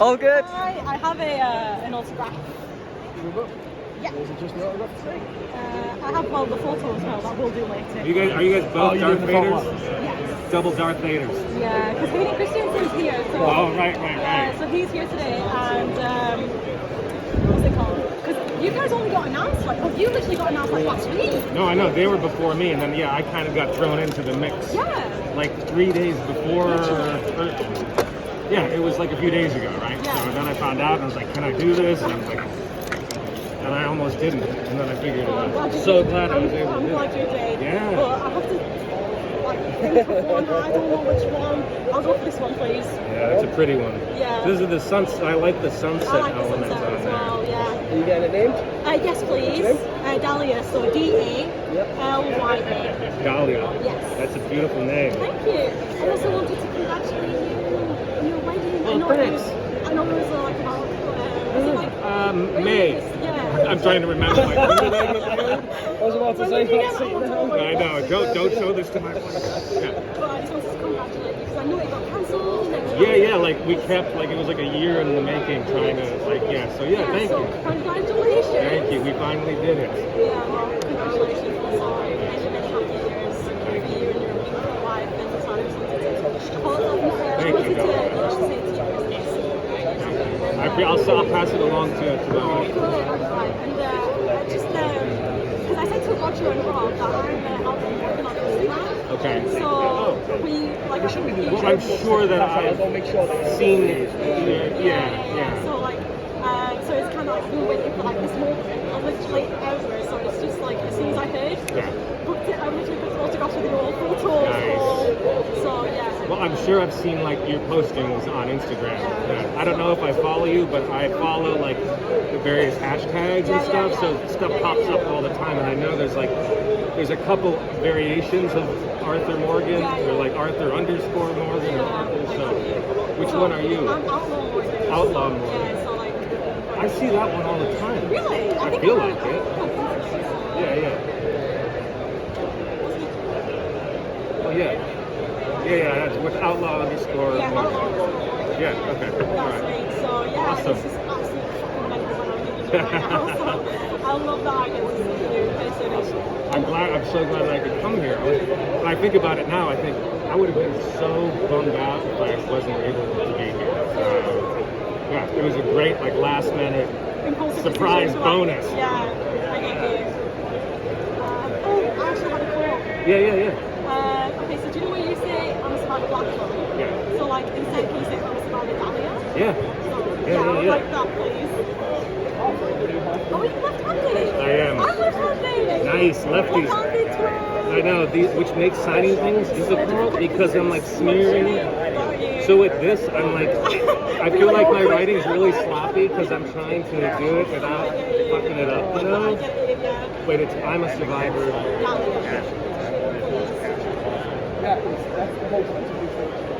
All good. Hi, I have an autograph. Yeah. Or is it just an autograph today? I have the photo as well. That we'll do later. Are you guys both Darth Vaders? Yes. Double Darth Vaders. Yeah, because Hayden Christensen's here. So, right. so he's here today, and what's it called? Because you guys only got announced you literally got announced last week. No, I know they were before me, and then I kind of got thrown into the mix. Yeah. Like 3 days before. Yeah, it was like a few days ago, right? Yeah. So then I found out, and I was like, "Can I do this?" And I was like, and I almost didn't, and then I figured it out. So glad I was able to do it. I'm glad you did. Yeah. But I have to think of one. I don't know which one. I'll go for this one, please. Yeah, it's a pretty one. Yeah. This is the sunset. I like the sunset I like the elements sunset on as there. well. Yeah. Are you getting it named? Yes, please. Dahlia. So D-A-L-Y-A. Dahlia. Yes. That's a beautiful name. Thank you. I also wanted to congratulate you on your wedding. Oh, thanks. I know it was like about May. Yeah. I'm trying to remember. Like, when did I get married? I was about to say When did you that. get married? I know. Don't show this to my wife. Yeah. But I just wanted to congratulate you because I know it got cancelled. Yeah. Like we kept it was like a year in the making, trying to So thank so you. Congratulations. Thank you. We finally did it. Yeah. Well, congratulations. Also, many happy years for you and your beautiful wife. And so I just wanted to Thank you, say to you. I'll pass it along to my wife. Good, right. And just because I said to Roger and Rob that I'm out there working on Instagram. Okay. So we Well, I'm sure that I've seen it. Yeah. So so it's kind of like we were waiting for this moment, literally ever. So it's just like as soon as I heard, booked it. I literally took photographs with your photos. Nice. So yeah. Well, I'm sure I've seen your postings on Instagram. I don't know if I follow you, but I follow the various hashtags and stuff. So stuff pops up all the time, and I know there's a couple variations of Arthur Morgan, or Arthur _ Morgan, or Arthur. So, which one are you? I'm Outlaw Morgan. Outlaw Morgan. Yeah. So I see that one all the time. Really? I feel like it. Yeah. Oh yeah. That's with Outlaw _ Yeah, Morgan. Outlaw. Yeah. Okay. All That's right. right. So yeah, Awesome. this is absolutely fucking amazing what I'm doing right now. So I love that I get to see you in person. I'm so glad that I could come here. When I think about it now, I think I would have been so bummed out if I wasn't able to be here. It was a great last minute surprise bonus. Yeah, I get you. I actually had a call. Yeah. Okay, so do you know what you say on the Savannah Blackmore? Yeah. So instead can you say on the Savannah Dahlia? Yeah. I would like that, please. Oh, you're left-handed? I am. I'm left-handed. Nice, lefties. Left-handed twin. I know, which makes signing things difficult because I'm smearing. So with this, I'm I feel like my writing's really sloppy because I'm trying to do it without fucking it up, you know? But I'm a survivor. Yeah, that's the whole point.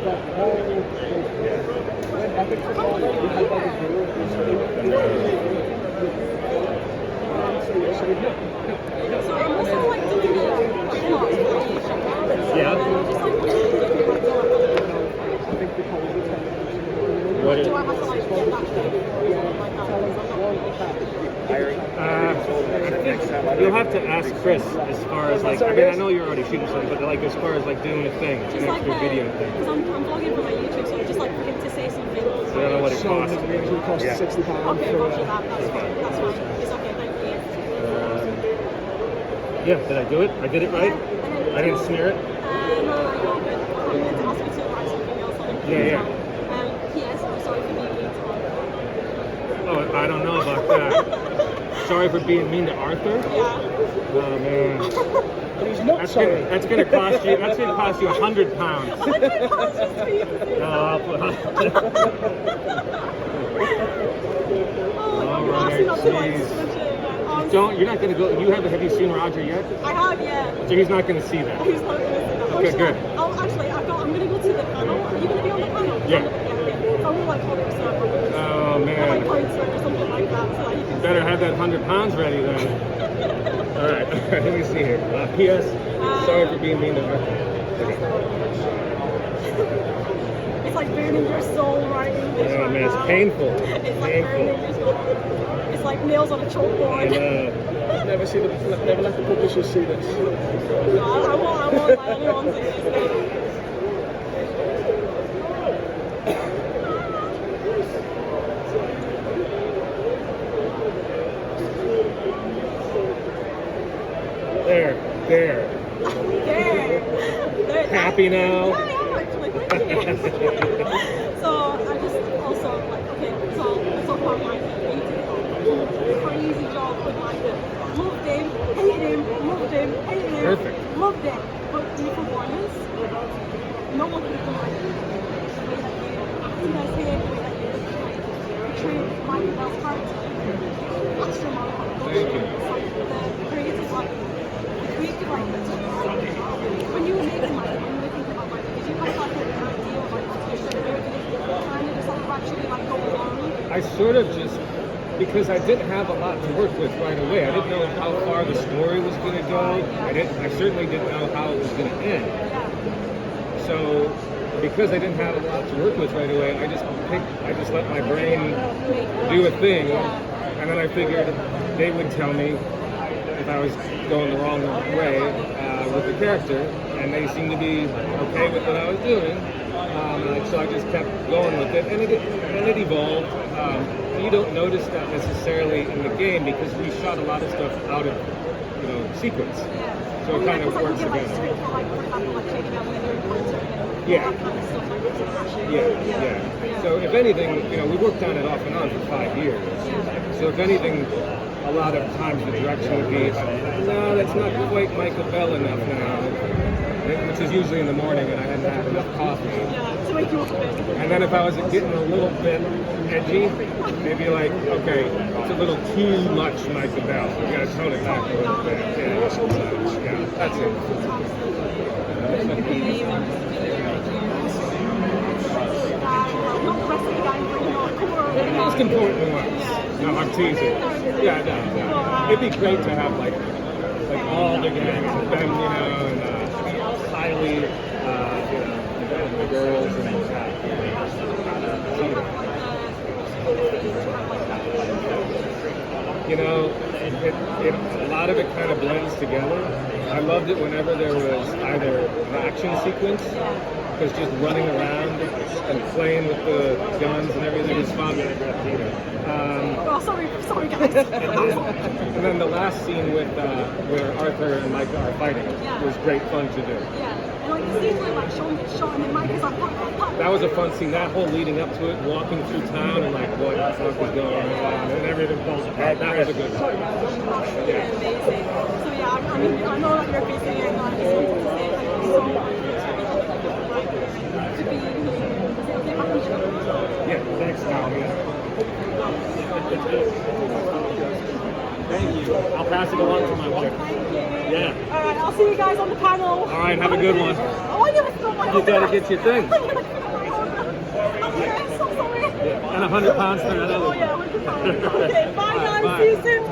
That whole when epic football, we had So I'm also doing Yeah. What is Do I have to get that you'll have to ask Chris as far as I know you're already shooting something, but as far as doing a thing, an extra video thing. Because I'm vlogging for my YouTube, so just for him to say something. I don't know what it costs. it usually costs £60 Okay, for roger that. That's fine. It's okay, thank you. Yeah, did I do it? I did it right? I didn't smear it? No, you're good. I'm going to ask you to write something else on it. Yeah. P.S. I'm sorry for being mean to Arthur. Oh, I don't know about that. Sorry for being mean to Arthur? Yeah. Oh man. But he's not sorry. That's gonna cost you. That's gonna cost you £100. £100 just for you to say No, that. All right, jeez. You're not gonna go. Have you seen Roger yet? I have, yeah. So he's not gonna see that. He's not going to see that. Okay, good. Oh, actually, I'm going to go to the panel. Are you going to be on the panel? Yeah. So I'm going to call him circle. Oh man. Points or something like that. So you can Better have that £100 ready then. All right. Let me see here. P.S. Sorry for being mean to Arthur. It's like burning your soul writing this Yeah, right man, it's now. painful. It's like Painful. burning your soul. It's like nails on a chalkboard. Never let the publishers see this. No, I want my only ones in this. There. There. Happy now? Yeah, I am actually. Thank you. So I just also like so let's talk about like crazy job with like loved him, hated him, loved him, hated him, Perfect. loved him. But the performance, no one could have done like the way that you acted as him, the way that you like portrayed Michael Bell's character. Astronomical. Thank you. It's like the creative like when you were making like when you were thinking about like did you have like an idea of like what you should do? Did you kind of just like actually like go along? I sort of just, because I didn't have a lot to work with right away. I didn't know how far the story was going to go. I certainly didn't know how it was going to end. Yeah. So because I didn't have a lot to work with right away, I just let my brain do a thing, and then I figured they would tell me if I was going the wrong way with the character, and they seemed to be okay with what I was doing. So I just kept going with it, and it evolved. You don't notice that necessarily in the game because we shot a lot of stuff out of sequence, so it kind of works together. Yeah. So if anything, we worked on it off and on for 5 years. So if anything, a lot of times the direction would be, no, that's not quite Michael Bell enough now, which is usually in the morning when I hadn't had enough coffee. Yeah, to wake you up a bit. And then if I was getting a little bit edgy, they'd be like, okay, it's a little too much Michael Bell. You gotta tone it back a little bit. Yeah, that's it. The most important ones. No, I'm teasing. Yeah, no. It'd be great to have like all the gangs of them, and Kylie, the girls, and a lot of it kind of blends together. I loved it whenever there was either an action sequence, because just running around and playing with the guns and everything is fun. Sorry guys. And then the last scene with where Arthur and Micah are fighting was great fun to do. Yeah, and like the scenes where like Sean gets shot and then Micah's like, pop. That was a fun scene. That whole leading up to it, walking through town and like what the fuck is going on, and everything falls apart. That was a good one. Yeah. Amazing. So yeah, I mean, I know that you're busy and I just wanted to say thank you so much to be here. Yeah, thanks, Naomi. Thank you. I'll pass it along to my wife. Thank you. Yeah. All right, I'll see you guys on the panel. All right, have a good one. Oh, I never forgot my You gotta get your thing. I'm so sorry. And 100 pounds for another. Oh yeah, 100 pounds. Okay, bye guys. Bye. See you soon.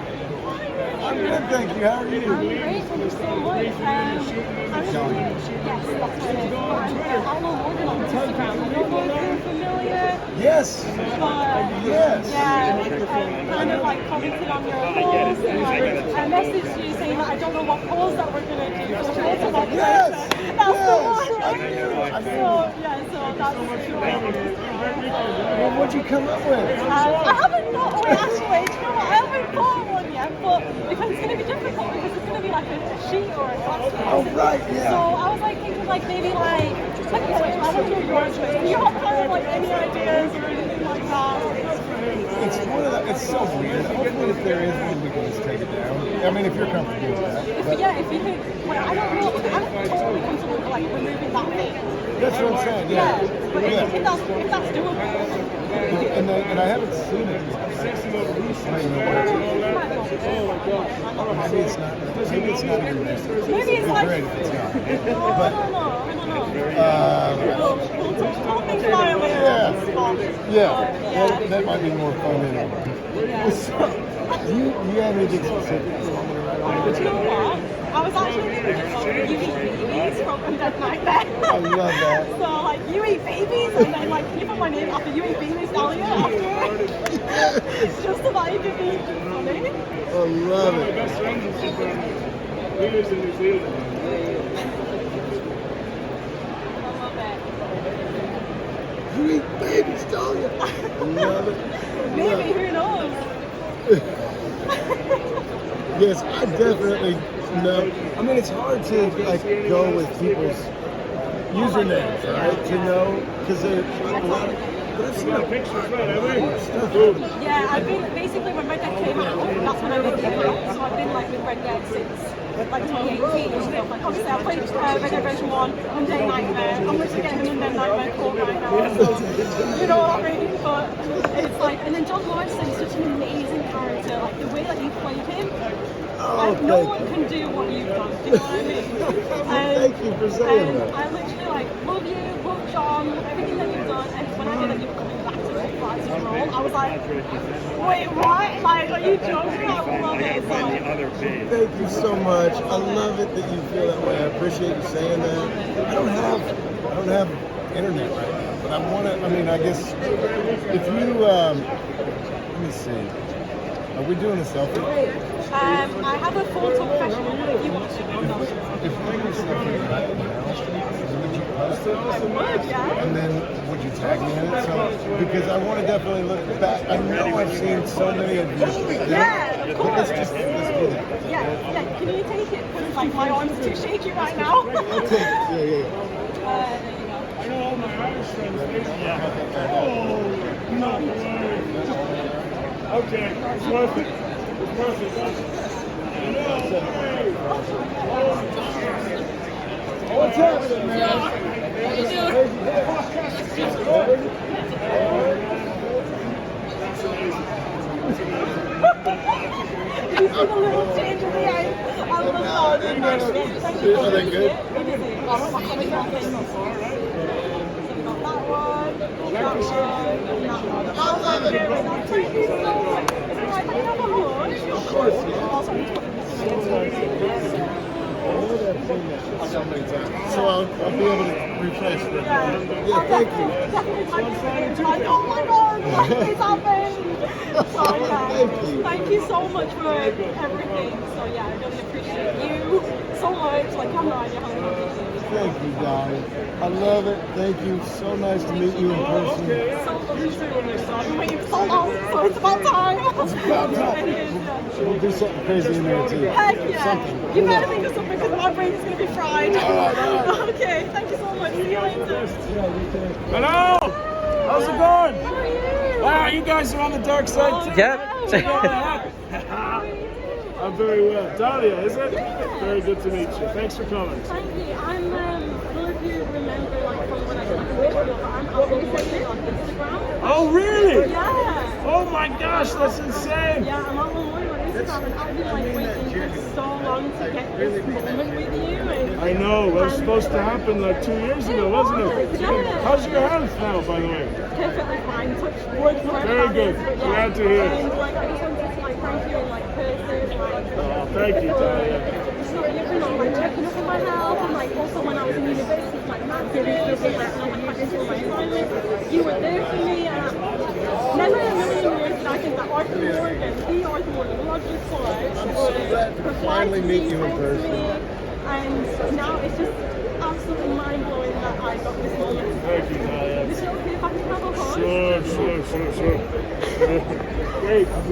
I'm good, thank you. How are you? I'm great, thank you so much. Yes, that's my name. I'm on Morgan on Instagram. I don't know if you're familiar. Yes. But Yes. yeah, I kind of like commented on your post and like I messaged you saying that I don't know what pose that we're gonna do. So it's about Yes. that's the one, I right? knew. So that's Well, what'd you come up with? I haven't got actually, do you know what? I haven't caught one yet, but because it's gonna be difficult because it's gonna be like a sheet or a glass. Oh, right, yeah. So I was like thinking like maybe like I don't know your choice. Do you have kind of like any ideas or anything like that? It's one of the, it's so weird. Hopefully, if there is one, we can just take it down. I mean, if you're comfortable with that. If you think, well, I don't know, I'm totally comfortable with like removing that thing. That's what I'm saying. Yeah. But if that's doable. And I haven't seen it. I don't know where maybe it's not. Maybe it's not your message. Maybe it's like. Great if it's not. I don't know. We'll think about it later. Yeah. That might be more fun anyway. You have anything specific? But you know what? I was actually thinking of You Eat Babies from Undead Nightmare. I love that. So like You Eat Babies, and then like can you put my name after You Eat Babies Dahlia after? Just so that you can be funny. I love My it. best friend is from New Year's in New Zealand. I love it. You eat babies, don't you? I love it. Maybe, who knows? Yes, I definitely know. I mean, it's hard to like go with people's usernames, right? To know because they're a lot of. But I've seen Got like pictures, right? I think. stuff. Yeah, I've been basically when Red Dead came out, that's when I did it. So I've been like with Red Dead since like 2018 and stuff. Like obviously I played Red Dead Redemption 1, Undead Nightmare. I'm literally getting an Undead Nightmare call right now. So, you know what I mean? But it's like, and then John Morrison is such an amazing character. Like the way that you played him, like, no one can do what you've done. Do you know what I mean? Thank you for saying And that. I literally like love you, love John, everything that you've done. And when I heard that you were coming back to the Rise role, I was like, wait, what? Like, are you joking? I love it. So, like, Thank you so much. I love it that you feel that way. I appreciate you saying that. I don't have internet right now, but I want to. I mean, I guess if you let me see. Are we doing a selfie? I have a photo professional, but if you want to, If we do a selfie right now, would you post it? I would, yeah. And then would you tag me in it? So because I want to definitely look back. I know I've seen so many of you. Yeah, of But let's course. do that. Yeah. Can you take it? Because like my arms are too shaky right now. I'll take it. Yeah. There you go. I know all my Irish friends. Oh, no way. Okay, it's worth it. It's worth it. What's happening, man? You see the little change in the eyes? I love that. Thank you. Are they good? It is. So we got that one, that one, and that one. Thank you so much. Is it right that you have a hug? Of course. Also, I need to put this in my So I'll be able to refresh it. Yeah, thank you. Definitely type it in. Like, oh my god, like this happened. So yeah, thank you so much for everything. So yeah, I really appreciate you so much. Like, you have no idea how much I appreciate you. Thank you, darling. I love it. Thank you. So nice to meet you in person. So lovely to meet you. So I've been waiting for so long, so it's about time. It's about time. It is, yeah. We'll do something crazy in there too. Heck yeah. Something. You better think of something because my brain's going to be fried. Okay, thank you so much. See you later. Hello! How's it going? How are you? Wow, you guys are on the dark side too. Yep. I'm very well. Dahlia, is it? Yeah. Very good to meet you. Thanks for coming. Thank you. I'm, I don't know if you remember, like, from when I did the video, but I'm uploading on Instagram. Oh, really? Yeah. Oh my gosh, that's insane. Yeah, I'm on on Instagram, and I've been, like, waiting for so long to get this moment with you. And I know, that was supposed to happen like 2 years ago, wasn't it? Yeah. How's your health now, by the way? Perfectly fine. Touch wood. Very good. Glad to hear. And, like, I just wanted to, like, thank you in, like, person, like, Oh, thank you, Dahlia. so, you know, like, checking up on my health, and, like, also when I was in university, like, maths, like, I had to do my assignments, you were there for me, and never in a million years did I think that Arthur Morgan, the Arthur Morgan, who I've just saw, would finally meet you in person. And now it's just absolutely mind-blowing that I got this moment. Thank you, Dahlia. Is it okay if I can have a hug? Sure. Great. Thank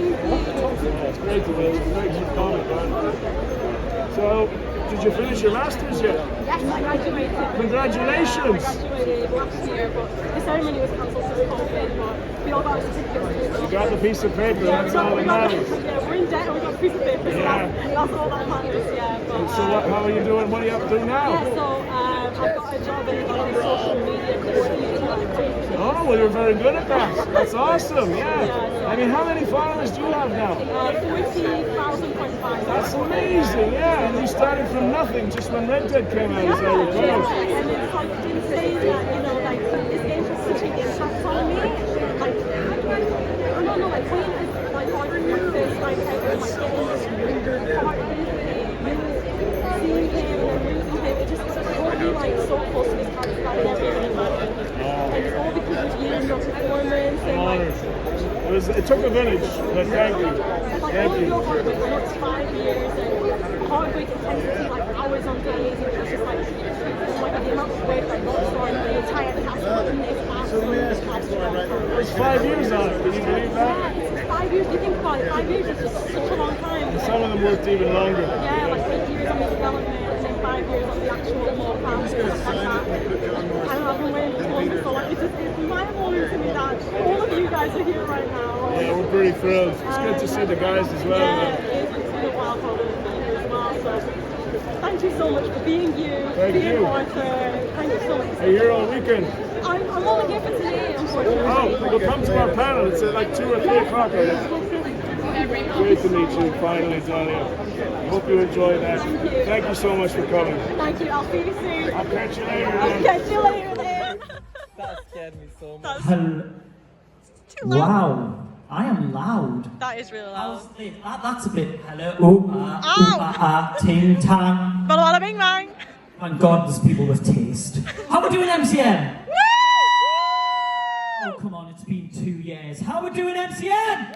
you. It's great to meet you. Thanks for coming, man. So, did you finish your master's yet? Yes, I graduated. Congratulations. I graduated last year, but the ceremony was cancelled since COVID, but we all got a certificate. You got the piece of paper, Yeah, that's all that matters. yeah, we're in debt and we got a piece of paper, so Yeah. that's all that matters, yeah. But, So how are you doing? What are you up to now? yeah, so I've got a job in social media coordinating. Oh, well, you're very good at that. That's awesome, yeah. I mean, how many followers do you have now? 40,000.5. That's amazing, yeah. And you started from nothing just when Red Dead came out, as I Yeah, recall. and it's like insane that, you know, like this game has such an impact on me. Like, I don't know, like playing as like hard my first time ever, like getting this It took a village, but thank you. Like Thank all of you. your hard work, I know it's 5 years and hard work intensity, like hours on days, and it's just like the amount of work that goes on the entire cast and it's It was 5 years on it. Can you believe that? Yeah, it's 5 years. You think about it, 5 years is just such a long time. Some of them worked even longer. Yeah, like 8 years on the development and then 5 years on the actual more plans and stuff like that. I don't know, I've been waiting for this moment so long. It's mind-blowing to me that all of you guys are here right now. Yeah, we're pretty thrilled. It's good to see the guys as well. Yeah, it is. It's been a while for me as well. So thank you so much for being you, being Arthur. Thank you so much. Hey, you're all weekend. I'm only here for today, unfortunately. Oh, well, come to our panel. It's at like 2 or 3 o'clock. Great to meet you finally, Dahlia. Hope you enjoy that. Thank you so much for coming. Thank you. I'll see you soon. I'll catch you later. I'll catch you later then. That scared me so much. Too loud. Wow, I am loud. That is really loud. That's a bit. Hello. Ting tang. Bada bada bing bang. Thank God there's people with taste. How we doing, MCM? Oh, come on, it's been 2 years. How we doing, MCM?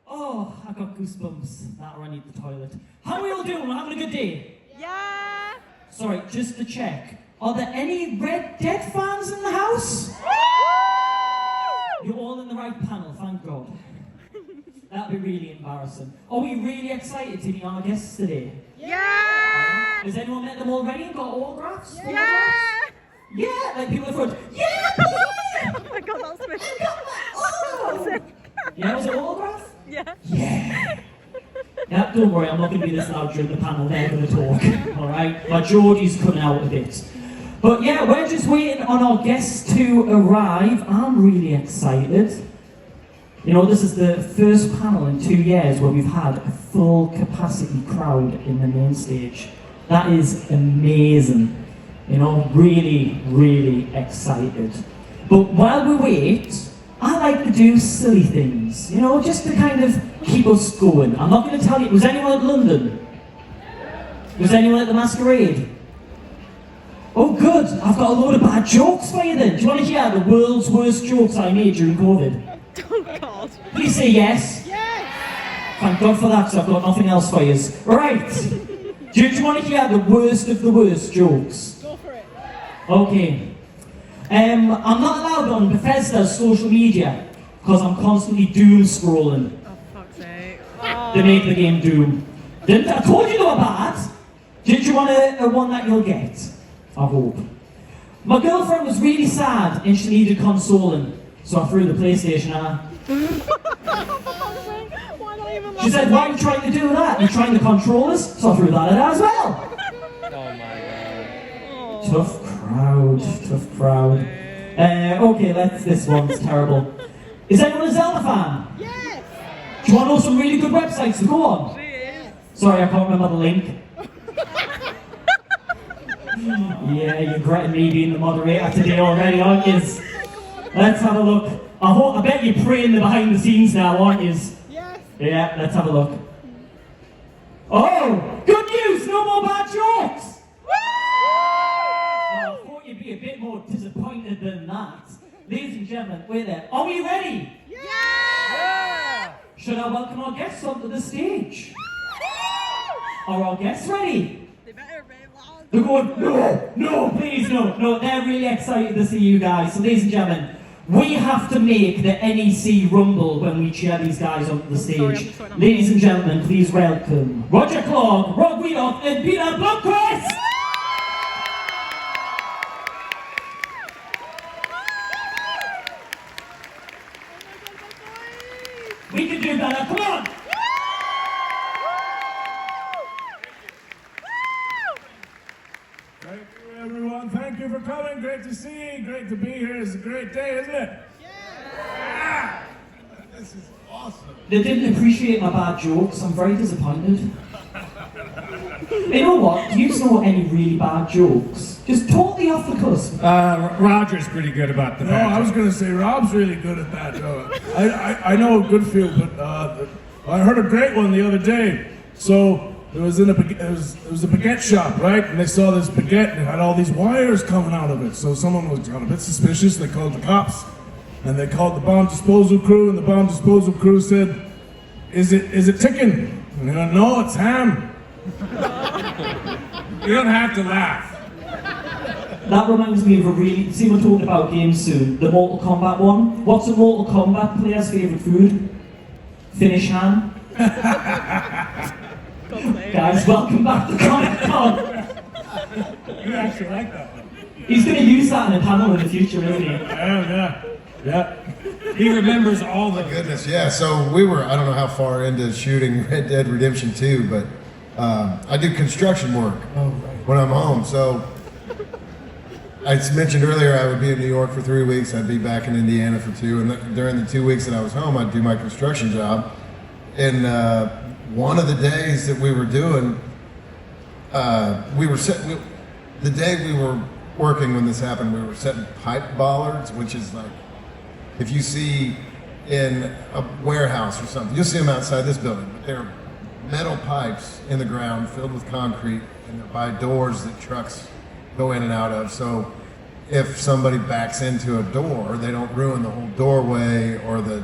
Oh, I got goosebumps. That or I need the toilet. How are we all doing? We're having a good day? Yeah. Sorry, just to check. Are there any Red Dead fans in the house? You're all in the right panel, thank God. That'd be really embarrassing. Are we really excited to be our guests today? Yeah. Has anyone met them already and got autographs? Yeah. Yeah, like people in front. Yeah! Oh my God, that was me. Oh! Yeah, was it autograph? Yeah. Yeah. Yeah, don't worry, I'm not going to be this loud during the panel, they're going to talk. Alright? My Geordie's coming out a bit. But yeah, we're just waiting on our guests to arrive. I'm really excited. You know, this is the first panel in 2 years where we've had a full capacity crowd in the main stage. That is amazing. You know, really, really excited. But while we wait, I like to do silly things, you know, just to kind of keep us going. I'm not going to tell you, was anyone at London? Was anyone at the Masquerade? Oh good, I've got a load of bad jokes for you then. Do you want to hear the world's worst jokes I made during COVID? Oh God. Please say yes. Yes. Thank God for that, because I've got nothing else for you. Right. Do you want to hear the worst of the worst jokes? Go for it. Okay. I'm not allowed on Bethesda's social media because I'm constantly doom scrolling. Oh, fuck's sake. They make the game Doom. Didn't I told you they were bad? Did you want a one that you'll get? I hope. My girlfriend was really sad and she needed consoling, so I threw the PlayStation at her. Why not even She said, "Why are you trying to do that? You're trying to control us?" So I threw that at her as well. Oh my God. Tough crowd, tough crowd. Okay, this one's terrible. Is anyone a Zelda fan? Yes. Do you want to know some really good websites to go on? Sorry, I can't remember the link. Yeah, you're regretting me being the moderator today already, aren't you? Let's have a look. I bet you're praying the behind the scenes now, aren't you? Yes. Yeah, let's have a look. Oh, good news! No more bad jokes! I thought you'd be a bit more disappointed than that. Ladies and gentlemen, we're there. Are we ready? Yeah. Should I welcome our guests onto the stage? Are our guests ready? They better be loud. They're going, no, please, no. They're really excited to see you guys. So, ladies and gentlemen, we have to make the NEC rumble when we cheer these guys onto the stage. Ladies and gentlemen, please welcome Roger Clark, Rob Wheelock, and Peter Blomquist. We can do better, come on! Thank you, everyone. Thank you for coming. Great to see you. Great to be here. It's a great day, isn't it? Yeah. This is awesome. They didn't appreciate my bad jokes. I'm very disappointed. You know what? Do you know any really bad jokes? Just totally off the cusp. Roger's pretty good about the No, I was going to say Rob's really good at that. I know a good few, but I heard a great one the other day. So it was in a baguette shop, right? And they saw this baguette and it had all these wires coming out of it. So someone was got a bit suspicious. They called the cops. and they called the bomb disposal crew, and the bomb disposal crew said, is it ticking? And they went, no, it's ham. You don't have to laugh. That reminds me of a really, see we're talking about games soon, the Mortal Kombat one. What's a Mortal Kombat player's favourite food? Finish ham. Guys, welcome back to Comic Con. You actually like that one. He's going to use that in a panel in the future, isn't he? Yeah. He remembers all the Goodness, yeah. So we were, I don't know how far into shooting Red Dead Redemption 2, but I do construction work when I'm home. So I mentioned earlier I would be in New York for 3 weeks. I'd be back in Indiana for 2. And during the 2 weeks that I was home, I'd do my construction job. And one of the days that we were doing, the day we were working when this happened, we were setting pipe bollards, which is like, if you see in a warehouse or something, you'll see them outside this building, but they're metal pipes in the ground filled with concrete, and they're by doors that trucks go in and out of. So if somebody backs into a door, they don't ruin the whole doorway or the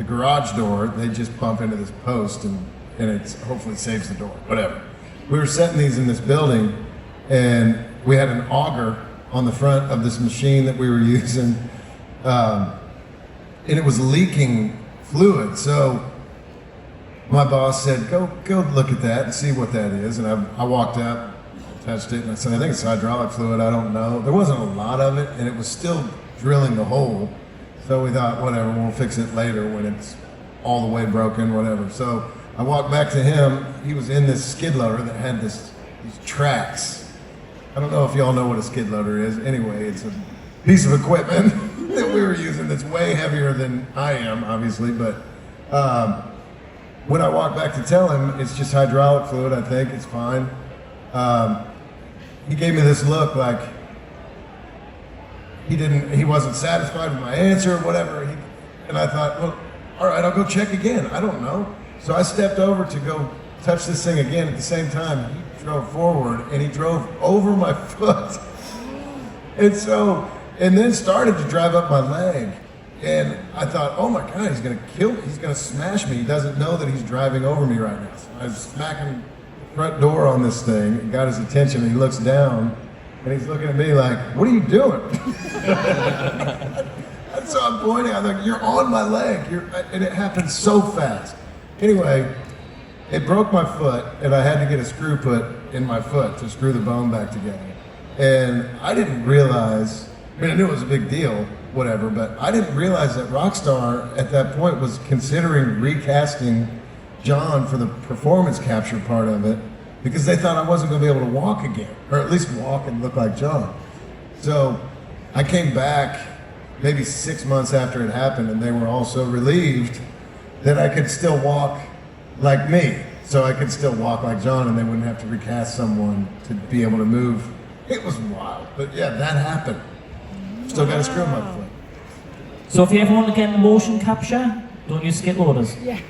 garage door, they just bump into this post and it hopefully saves the door, whatever. We were setting these in this building, and we had an auger on the front of this machine that we were using, and it was leaking fluid. So my boss said, go look at that and see what that is. And I walked up, touched it, and I said, I think it's hydraulic fluid, I don't know. There wasn't a lot of it, and it was still drilling the hole. So we thought, whatever, we'll fix it later when it's all the way broken, whatever. So I walked back to him. He was in this skid loader that had these tracks. I don't know if y'all know what a skid loader is. Anyway, it's a piece of equipment that we were using that's way heavier than I am, obviously. But when I walked back to tell him, it's just hydraulic fluid, I think, it's fine. He gave me this look like he wasn't satisfied with my answer or whatever. And I thought, well, all right, I'll go check again. I don't know. So I stepped over to go touch this thing again. At the same time, he drove forward and he drove over my foot. And then started to drive up my leg. And I thought, oh my God, he's gonna kill me. He's gonna smash me. He doesn't know that he's driving over me right now. So I was smacking the front door on this thing and got his attention, and he looks down and he's looking at me like, what are you doing? And so I'm pointing, I'm like, you're on my leg. And it happened so fast. Anyway, it broke my foot, and I had to get a screw put in my foot to screw the bone back together. And I didn't realize, I mean, I knew it was a big deal, whatever, but I didn't realize that Rockstar at that point was considering recasting John for the performance capture part of it, because they thought I wasn't going to be able to walk again, or at least walk and look like John. So I came back maybe 6 months after it happened, and they were all so relieved that I could still walk like me. So I could still walk like John, and they wouldn't have to recast someone to be able to move. It was wild, but yeah, that happened. Still got a screw in my foot. So if you ever want to get motion capture, don't use skid loaders. Yeah.